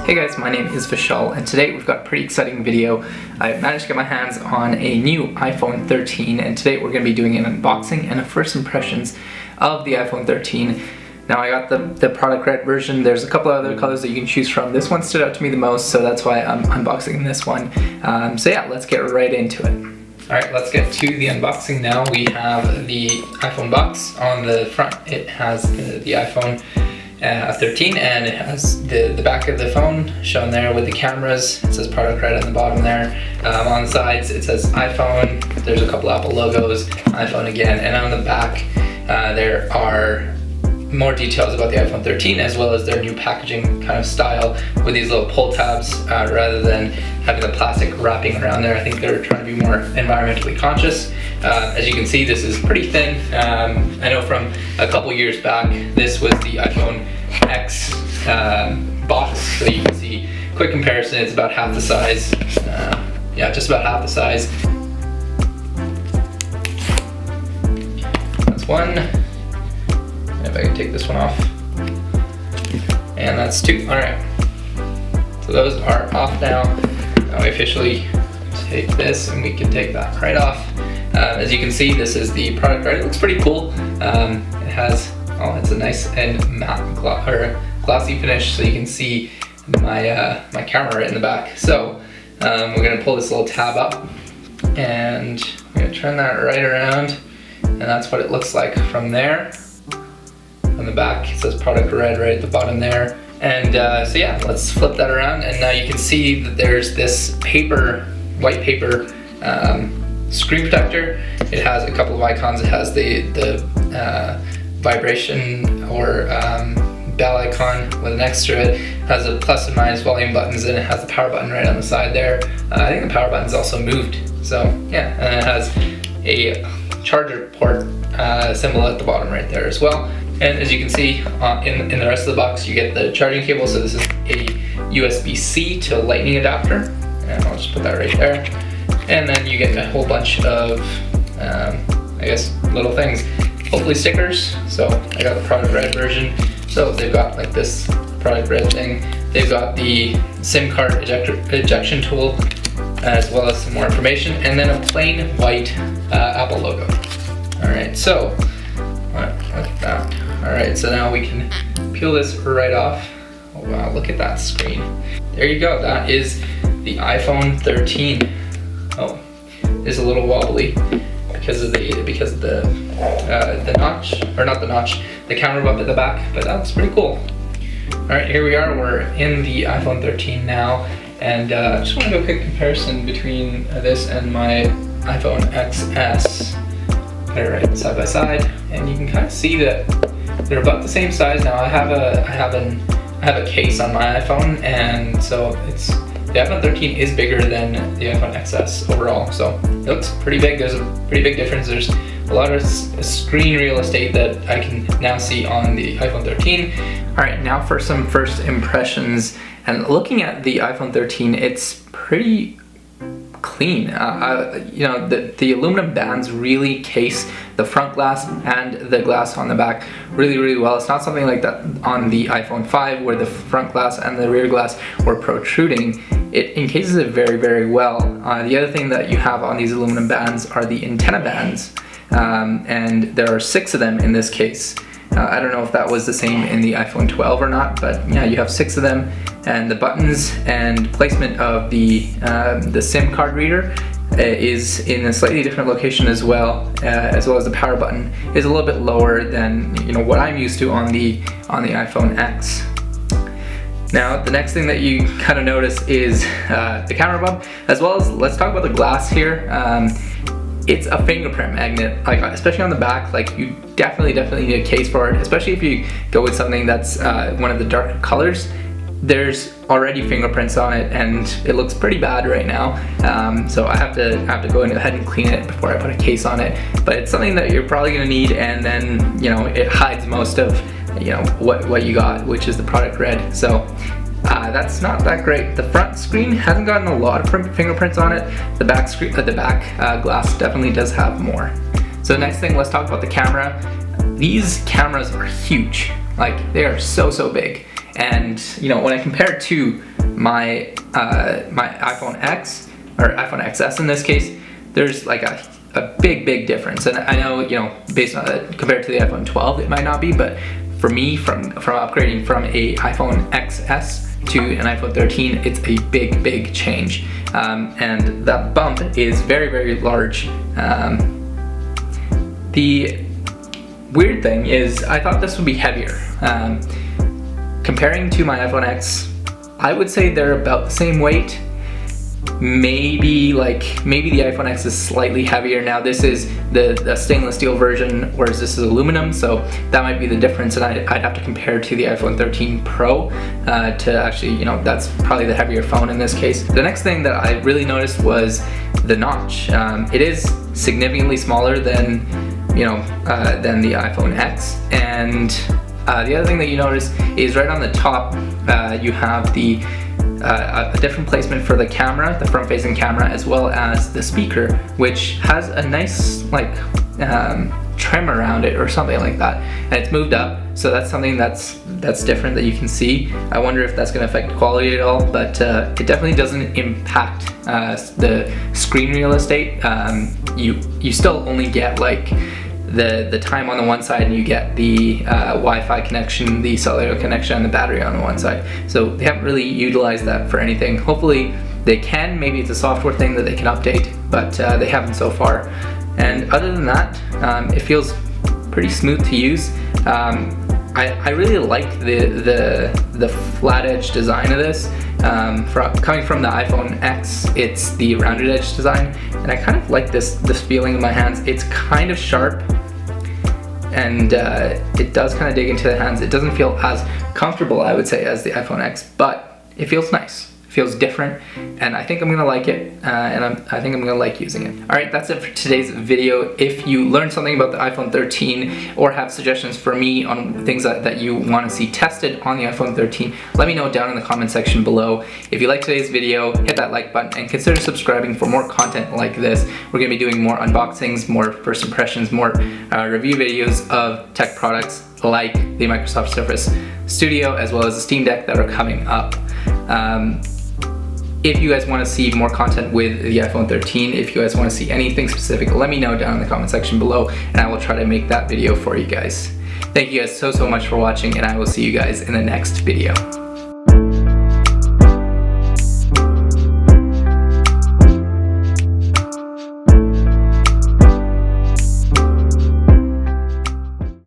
Hey guys, my name is Vishal, and today we've got a pretty exciting video. I managed to get my hands on a new iPhone 13, and today we're going to be doing an unboxing and a first impressions of the iPhone 13. Now I got the product red version. There's a couple of other colors that you can choose from. This one stood out to me the most, so that's why I'm unboxing this one. So yeah, let's get right into it. Alright, let's get to the unboxing now. We have the iPhone box. On the front it has the iPhone 13, and it has the back of the phone shown there with the cameras. It says product red on the bottom there. On the sides it says iPhone. There's a couple Apple logos, iPhone again, and on the back there are more details about the iPhone 13 as well as their new packaging kind of style with these little pull tabs rather than having the plastic wrapping around there. I think they're trying to be more environmentally conscious. As you can see, this is pretty thin. I know from a couple years back this was the iPhone X box, so you can see quick comparison. It's about half the size. Yeah, just about half the size. That's one. If I can take this one off. And that's two. Alright. So those are off now. Now we officially take this and we can take that right off. As you can see, this is the product red. It looks pretty cool. It has, it's a nice and matte glossy finish, so you can see my my camera right in the back. So we're going to pull this little tab up and I'm going to turn that right around, and that's what it looks like from there. On the back it says product red right at the bottom there. And so yeah, let's flip that around, and now you can see that there's this white paper screen protector. It has a couple of icons. It has the vibration or bell icon with an next to it. It has a plus and minus volume buttons, and it has the power button right on the side there. I think the power button's also moved. So yeah, and it has a charger port symbol at the bottom right there as well. And as you can see in the rest of the box, you get the charging cable. So this is a USB-C to lightning adapter, and I'll just put that right there. And then you get a whole bunch of, I guess, little things, hopefully stickers. So I got the product red version. So they've got like this product red thing. They've got the SIM card ejection tool, as well as some more information, and then a plain white Apple logo. All right, so like that. All right, so now we can peel this right off. Oh wow, look at that screen. There you go. That is the iPhone 13. Oh, it's a little wobbly because of the notch, or not the notch, the camera bump at the back, but that looks pretty cool. All right, here we are. We're in the iPhone 13 now, and I just want to do a quick comparison between this and my iPhone XS. Put it right side by side, and you can kind of see that they're about the same size. Now I have a case on my iPhone, and so the iPhone 13 is bigger than the iPhone XS overall, so it looks pretty big. There's a pretty big difference. There's a lot of screen real estate that I can now see on the iPhone 13. All right, now for some first impressions. And looking at the iPhone 13, it's pretty clean. You know, the aluminum bands really case the front glass and the glass on the back really well. It's not something like that on the iPhone 5 where the front glass and the rear glass were protruding. It encases it very well. The other thing that you have on these aluminum bands are the antenna bands, and there are 6 of them in this case. I don't know if that was the same in the iPhone 12 or not, but yeah, you have 6 of them, and the buttons and placement of the SIM card reader is in a slightly different location as well as the power button is a little bit lower than what I'm used to on the iPhone X. Now the next thing that you kind of notice is the camera bump, as well as, let's talk about the glass here. It's a fingerprint magnet, like especially on the back. Like you definitely need a case for it, especially if you go with something that's one of the darker colors. There's already fingerprints on it, and it looks pretty bad right now. So I have to go ahead and clean it before I put a case on it. But it's something that you're probably gonna need, and then it hides most of what you got, which is the product red. So that's not that great. The front screen hasn't gotten a lot of fingerprints on it. The back glass definitely does have more. So next thing, let's talk about the camera. These cameras are huge. Like, they are so big. And you know, when I compare it to my my iPhone X or iPhone XS in this case, there's like a big difference. And I know, you know, based on compared to the iPhone 12, it might not be, but for me, from upgrading from a iPhone XS to an iPhone 13, it's a big change, and that bump is very large. The weird thing is, I thought this would be heavier. Comparing to my iPhone X, I would say they're about the same weight. Maybe the iPhone X is slightly heavier. Now this is the stainless steel version, whereas this is aluminum, so that might be the difference, and I'd have to compare to the iPhone 13 Pro to actually, you know, that's probably the heavier phone in this case. The next thing that I really noticed was the notch. It is significantly smaller than, you know, than the iPhone X, and the other thing that you notice is right on the top you have a different placement for the camera, the front-facing camera, as well as the speaker, which has a nice trim around it or something like that, and it's moved up, so that's something that's different that you can see. I wonder if that's going to affect quality at all, but it definitely doesn't impact the screen real estate. You still only get like the time on the one side, and you get the Wi-Fi connection, the cellular connection, and the battery on the one side. So they haven't really utilized that for anything. Hopefully they can. Maybe it's a software thing that they can update, but they haven't so far. And other than that, it feels pretty smooth to use. I really like the flat edge design of this. Coming from the iPhone X, it's the rounded edge design, and I kind of like this feeling in my hands. It's kind of sharp, and it does kind of dig into the hands. It doesn't feel as comfortable, I would say, as the iPhone X, but it feels nice. Feels different, and I think I'm gonna like it, and I think I'm gonna like using it. All right, that's it for today's video. If you learned something about the iPhone 13 or have suggestions for me on things that you want to see tested on the iPhone 13, let me know down in the comment section below. If you like today's video, hit that like button and consider subscribing for more content like this. We're gonna be doing more unboxings, more first impressions, more review videos of tech products like the Microsoft Surface Studio, as well as the Steam Deck that are coming up. If you guys want to see more content with the iPhone 13, if you guys want to see anything specific, let me know down in the comment section below, and I will try to make that video for you guys. Thank you guys so much for watching, and I will see you guys in the next video.